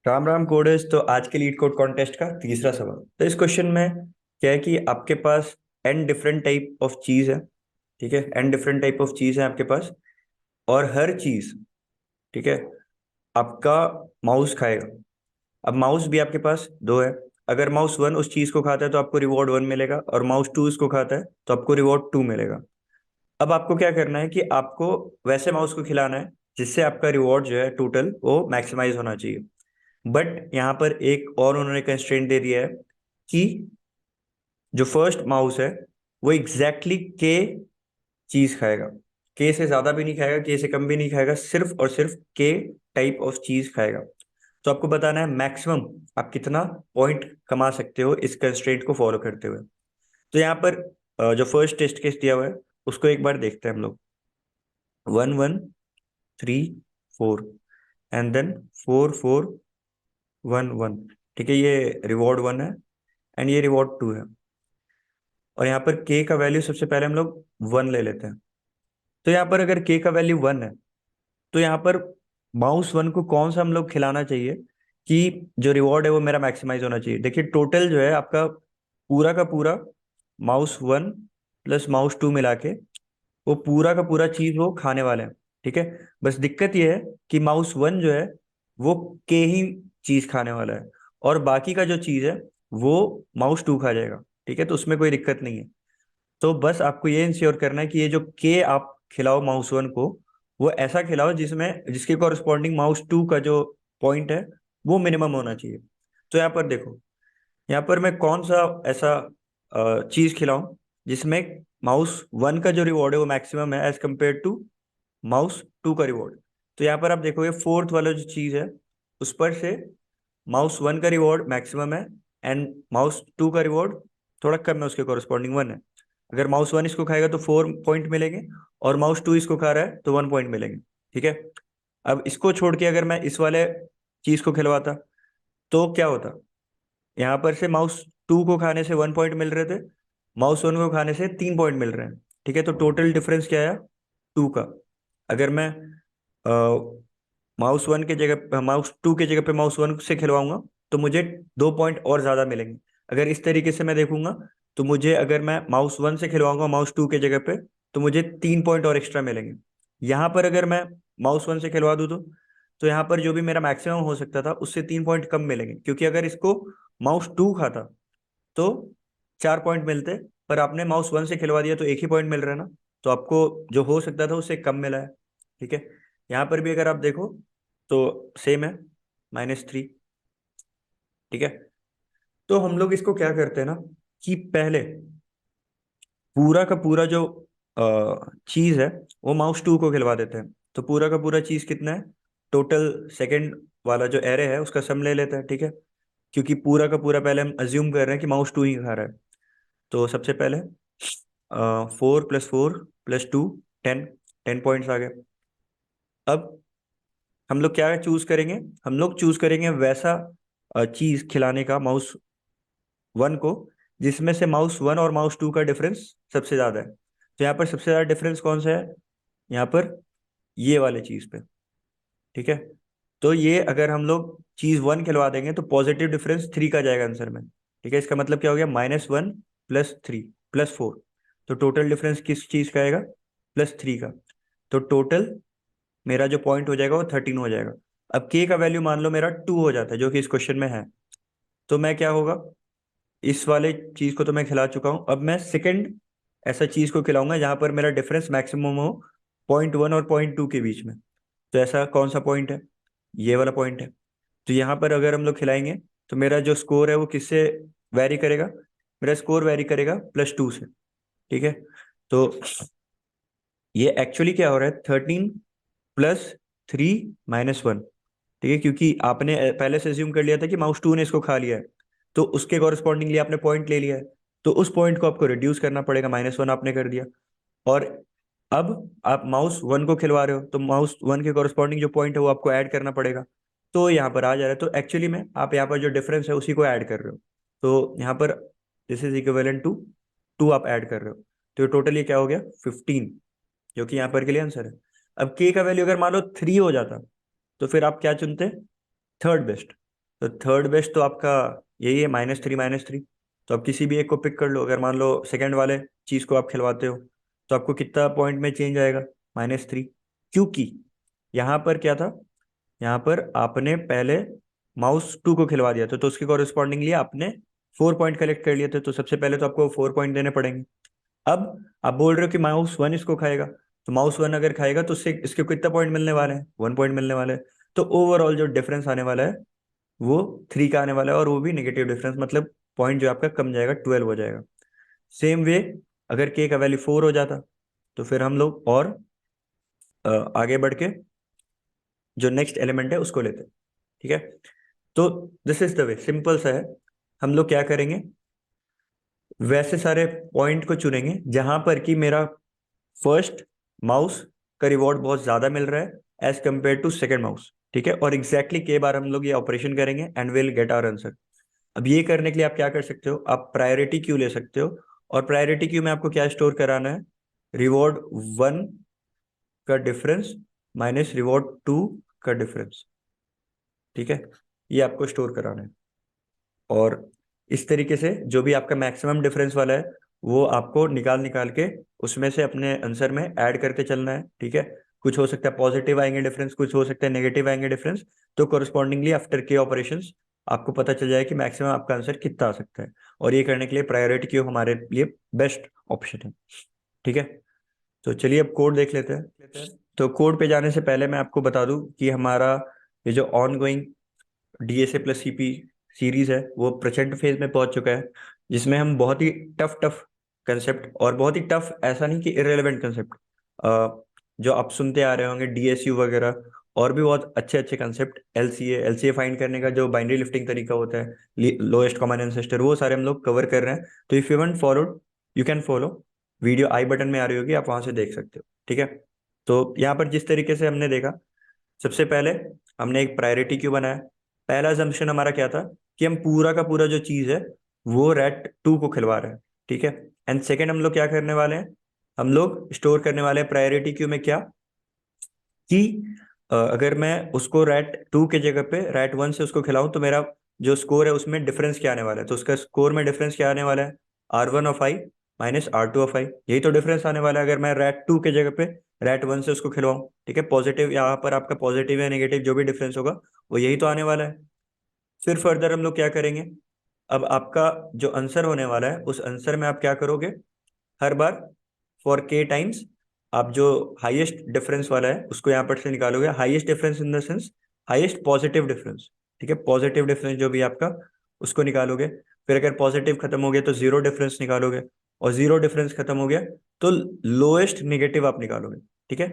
राम राम कोडेस। तो आज के लीड कोड कॉन्टेस्ट का तीसरा सवाल। तो इस क्वेश्चन में क्या है कि आपके पास एन डिफरेंट टाइप ऑफ चीज है। ठीक है, एन डिफरेंट टाइप ऑफ चीज है आपके पास, और हर चीज, ठीक है, आपका माउस खाएगा। अब माउस भी आपके पास दो है। अगर माउस वन उस चीज को खाता है तो आपको रिवॉर्ड वन मिलेगा, और माउस टू उसको खाता है तो आपको रिवॉर्ड टू मिलेगा। अब आपको क्या करना है कि आपको वैसे माउस को खिलाना है जिससे आपका रिवॉर्ड जो है टोटल वो मैक्सिमाइज होना चाहिए। बट यहाँ पर एक और उन्होंने कंस्ट्रेंट दे दिया है कि जो फर्स्ट माउस है वो एग्जैक्टली के चीज खाएगा। के से ज्यादा भी नहीं खाएगा, के से कम भी नहीं खाएगा, सिर्फ और सिर्फ के टाइप ऑफ चीज खाएगा। तो आपको बताना है मैक्सिमम आप कितना पॉइंट कमा सकते हो इस कंस्ट्रेंट को फॉलो करते हुए। तो यहाँ पर जो फर्स्ट टेस्ट केस दिया हुआ है उसको एक बार देखते हैं हम लोग। 1 1 3 4 एंड देन 4 4 1 1। ठीक है, ये रिवॉर्ड वन है एंड ये रिवॉर्ड टू है। और यहाँ पर के का वैल्यू सबसे पहले हम लोग वन ले लेते हैं। तो यहाँ पर अगर के का वैल्यू वन है तो यहाँ पर माउस वन को कौन सा हम लोग खिलाना चाहिए कि जो रिवॉर्ड है वो मेरा मैक्सिमाइज होना चाहिए। देखिए टोटल जो है आपका पूरा का पूरा mouse one plus mouse two मिला के वो पूरा का पूरा चीज वो खाने वाले हैं। ठीक है, बस दिक्कत ये है कि माउस वन जो है वो के ही चीज खाने वाला है, और बाकी का जो चीज है वो माउस टू खा जाएगा। ठीक है, तो उसमें कोई दिक्कत नहीं है। तो बस आपको ये इंश्योर करना है कि ये जो के आप खिलाओ माउस वन को वो ऐसा खिलाओ जिसमें जिसके कॉरस्पॉन्डिंग माउस टू का जो पॉइंट है वो मिनिमम होना चाहिए। तो यहाँ पर देखो, यहाँ पर मैं कौन सा ऐसा चीज खिलाऊं जिसमें माउस वन का जो रिवॉर्ड है वो मैक्सिमम है as compare to mouse two का रिवॉर्ड। तो यहाँ पर आप देखोगे फोर्थ वाला जो चीज है उस पर से माउस वन का रिवॉर्ड मैक्सिमम है एंड माउस टू का रिवॉर्ड थोड़ा कम है, उसके कॉरस्पॉन्डिंग वन है। अगर माउस वन इसको खाएगा तो 4 पॉइंट मिलेंगे, और माउस टू इसको खा रहा है तो 1 पॉइंट मिलेंगे। ठीक है, अब इसको छोड़ के अगर मैं इस वाले चीज को खिलवाता तो क्या होता। यहाँ पर से माउस टू को खाने से 1 पॉइंट मिल रहे थे, माउस वन को खाने से 3 पॉइंट मिल रहे हैं। ठीक है, तो टोटल डिफरेंस क्या आया, टू का। अगर मैं माउस वन के जगह माउस टू के जगह पे माउस वन से खिलवाऊंगा तो मुझे 2 पॉइंट और ज्यादा मिलेंगे। अगर इस तरीके से मैं देखूंगा तो मुझे, अगर मैं माउस वन से खिलवाऊंगा माउस टू के जगह पे, तो मुझे 3 पॉइंट और एक्स्ट्रा मिलेंगे। यहाँ पर अगर मैं माउस वन से खिलवा दूँ तो यहाँ पर जो भी मेरा मैक्सिमम हो सकता था उससे 3 पॉइंट कम मिलेंगे, क्योंकि अगर इसको माउस टू खाता तो 4 पॉइंट मिलते, पर आपने माउस वन से खिलवा दिया तो एक ही पॉइंट मिल रहा है ना। तो आपको जो हो सकता था उससे कम मिला है। ठीक है, यहाँ पर भी अगर आप देखो तो सेम है, -3। ठीक है, तो हम लोग इसको क्या करते हैं ना कि पहले पूरा का पूरा जो चीज है वो माउस टू को खिलवा देते हैं। तो पूरा का पूरा चीज कितना है, टोटल सेकंड वाला जो एरे है उसका सम ले लेते हैं। ठीक है, क्योंकि पूरा का पूरा पहले हम अज्यूम कर रहे हैं कि माउस टू ही खा रहा है। तो सबसे पहले 4 + 4 + 2 10, 10 पॉइंट्स आ गए। अब हम लोग क्या चूज करेंगे, हम लोग चूज करेंगे वैसा चीज खिलाने का माउस वन को जिसमें से माउस वन और माउस टू का डिफरेंस सबसे ज्यादा है। तो यहाँ पर सबसे ज्यादा डिफरेंस कौन सा है, यहाँ पर ये वाले चीज पे। ठीक है, तो ये अगर हम लोग चीज वन खिलवा देंगे तो पॉजिटिव डिफरेंस 3 का जाएगा आंसर में। ठीक है, इसका मतलब क्या हो गया, -1 + 3 + 4। तो टोटल डिफरेंस किस चीज का आएगा, +3 का। तो टोटल मेरा जो पॉइंट हो जाएगा वो 13 हो जाएगा। अब के का वैल्यू मान लो मेरा 2 हो जाता है जो कि इस क्वेश्चन में है। तो मैं क्या होगा, इस वाले चीज को तो मैं खिला चुका हूं, अब मैं सेकंड ऐसा चीज को खिलाऊंगा जहां पर मेरा डिफरेंस मैक्सिमम हो .1 और .2 के बीच में। तो ऐसा कौन सा पॉइंट है, ये वाला पॉइंट है। तो यहाँ पर अगर हम लोग खिलाएंगे तो मेरा जो स्कोर है वो किससे वैरी करेगा, मेरा स्कोर वैरी करेगा +2 से। ठीक है, तो ये एक्चुअली क्या हो रहा है, 13 + 3 - 1। ठीक है, क्योंकि आपने पहले से अज्यूम कर लिया था कि माउस टू ने इसको खा लिया है, तो उसके कॉरस्पॉन्डिंगली आपने पॉइंट ले लिया है। तो उस पॉइंट को आपको रिड्यूस करना पड़ेगा, -1 आपने कर दिया। और अब आप माउस वन को खिलवा रहे हो तो माउस वन के कॉरस्पॉन्डिंग जो पॉइंट है वो आपको ऐड करना पड़ेगा। तो यहाँ पर आ जा रहा है, तो एक्चुअली में आप यहाँ पर जो डिफरेंस है उसी को ऐड कर रहे हो। तो यहाँ पर दिस इज इक्विवेलेंट टू 2 आप ऐड कर रहे हो। तो टोटल ये क्या हो गया, 15, जो कि यहाँ पर के लिए आंसर है। अब के का वैल्यू अगर मान लो 3 हो जाता तो फिर आप क्या चुनते, थर्ड बेस्ट। तो थर्ड बेस्ट तो आपका यही है, -3 -3। तो आप किसी भी एक को पिक कर लो। अगर मान लो सेकंड वाले चीज को आप खिलवाते हो तो आपको कितना पॉइंट में चेंज आएगा, -3। क्योंकि यहाँ पर क्या था, यहाँ पर आपने पहले माउस 2 को खिलवा दिया था, तो उसके कॉरेस्पॉन्डिंगली आपने 4 पॉइंट कलेक्ट कर लिए थे। तो सबसे पहले तो आपको 4 पॉइंट देने पड़ेंगे। अब आप बोल रहे हो कि माउस 1 इसको खाएगा, तो माउस 1 अगर खाएगा तो उससे इसके कितना पॉइंट मिलने वाले हैं, 1 पॉइंट मिलने वाले हैं। तो ओवरऑल जो डिफरेंस आने वाला है वो 3 का आने वाला है, और वो भी नेगेटिव डिफरेंस, मतलब पॉइंट जो आपका कम जाएगा, 12 हो जाएगा। सेम वे अगर के का वैल्यू 4 हो जाता तो फिर हम लोग और आगे बढ़ के जो नेक्स्ट एलिमेंट है उसको लेते हैं। ठीक है, तो this is the way, simple सा है। हम लोग क्या करेंगे, वैसे सारे पॉइंट को चुनेंगे जहां पर कि मेरा फर्स्ट माउस का रिवॉर्ड बहुत ज्यादा मिल रहा है as compare to second mouse. ठीक है, और एग्जैक्टली के बार हम लोग ये ऑपरेशन करेंगे and will get our answer. अब ये करने के लिए आप क्या कर सकते हो, आप प्रायोरिटी क्यू ले सकते हो। और प्रायोरिटी क्यू में आपको क्या स्टोर कराना है, रिवॉर्ड 1 का डिफरेंस माइनस रिवॉर्ड 2 का डिफरेंस। ठीक है, ये आपको स्टोर कराना है। और इस तरीके से जो भी आपका मैक्सिमम डिफरेंस वाला है वो आपको निकाल निकाल के उसमें से अपने आंसर में ऐड करते चलना है। ठीक है, कुछ हो सकता है पॉजिटिव आएंगे डिफरेंस, कुछ हो सकता है नेगेटिव आएंगे डिफरेंस। तो कोरस्पॉन्डिंगली आफ्टर के ऑपरेशंस आपको पता चल जाए कि मैक्सिमम आपका आंसर कितना आ सकता है। और ये करने के लिए प्रायोरिटी क्यू हमारे लिए बेस्ट ऑप्शन है। ठीक है, तो चलिए अब कोड देख लेते हैं। तो कोड पे जाने से पहले मैं आपको बता दूं कि हमारा ये जो on going DSA plus CP series है वो प्रचंड फेज में पहुंच चुका है, जिसमें हम बहुत ही टफ टफ कंसेप्ट, और बहुत ही टफ ऐसा नहीं कि इरेलीवेंट कंसेप्ट, जो आप सुनते आ रहे होंगे डीएसयू वगैरह, और भी बहुत अच्छे अच्छे कंसेप्ट, एलसीए एलसीए फाइंड करने का जो बाइनरी लिफ्टिंग तरीका होता है, लोएस्ट कॉमन एंसेस्टर, वो सारे हम लोग कवर कर रहे हैं। तो if you want followed you can follow, video I button में आ रही होगी, आप वहां से देख सकते हो। ठीक है, तो यहाँ पर जिस तरीके से हमने देखा, सबसे पहले हमने एक प्रायोरिटी क्यू बनाया। पहला assumption हमारा क्या था कि हम पूरा का पूरा जो चीज है वो रेट 2 को खिलवा रहे हैं। ठीक है, एंड सेकेंड हम लोग क्या करने वाले हैं, हम लोग स्टोर करने वाले हैं प्रायोरिटी क्यू में क्या, कि अगर मैं उसको रेट 2 के जगह पे रेट 1 से उसको खिलाऊं तो मेरा जो स्कोर है उसमें डिफरेंस क्या आने वाला है। तो उसका स्कोर में डिफरेंस क्या आने वाला है, R1 of I minus R2 of I। यही तो डिफरेंस आने वाला है अगर मैं रेट 2 के जगह पे रेट 1 से उसको खिलवाऊं। ठीक है, पॉजिटिव यहाँ पर आपका पॉजिटिव या नेगेटिव जो भी डिफरेंस होगा वो यही तो आने वाला है। फिर फर्दर हम लोग क्या करेंगे, अब आपका जो आंसर होने वाला है उस आंसर में आप क्या करोगे, हर बार फॉर के टाइम्स आप जो हाईएस्ट डिफरेंस वाला है उसको यहाँ पर से निकालोगे। Highest difference in the sense highest positive difference. ठीक है, पॉजिटिव डिफरेंस जो भी आपका उसको निकालोगे। फिर अगर पॉजिटिव खत्म हो गया तो जीरो डिफरेंस निकालोगे, और जीरो डिफरेंस खत्म हो गया तो लोएस्ट नेगेटिव आप निकालोगे। ठीक है,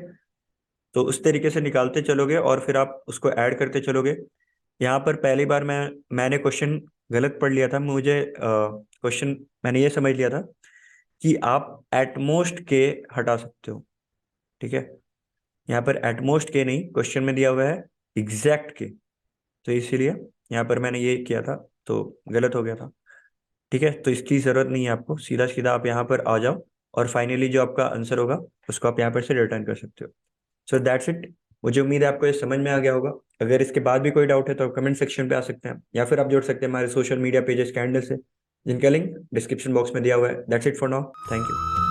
तो उस तरीके से निकालते चलोगे और फिर आप उसको ऐड करते चलोगे। यहाँ पर पहली बार मैंने क्वेश्चन गलत पढ़ लिया था। मुझे क्वेश्चन मैंने ये समझ लिया था कि आप एटमोस्ट के हटा सकते हो। ठीक है, यहाँ पर एटमोस्ट के नहीं, क्वेश्चन में दिया हुआ है एग्जैक्ट के, तो इसीलिए यहाँ पर मैंने ये किया था, तो गलत हो गया था। ठीक है, तो इसकी जरूरत नहीं है आपको, सीधा सीधा आप यहाँ पर आ जाओ और फाइनली जो आपका आंसर होगा उसको आप यहाँ पर से रिटर्न कर सकते हो। So that's it. मुझे उम्मीद है आपको ये समझ में आ गया होगा। अगर इसके बाद भी कोई डाउट है तो आप कमेंट सेक्शन पे आ सकते हैं, या फिर आप जुड़ सकते हैं हमारे सोशल मीडिया पेजेस के हैंडल से, जिनका लिंक डिस्क्रिप्शन बॉक्स में दिया हुआ है। That's it for now, thank you.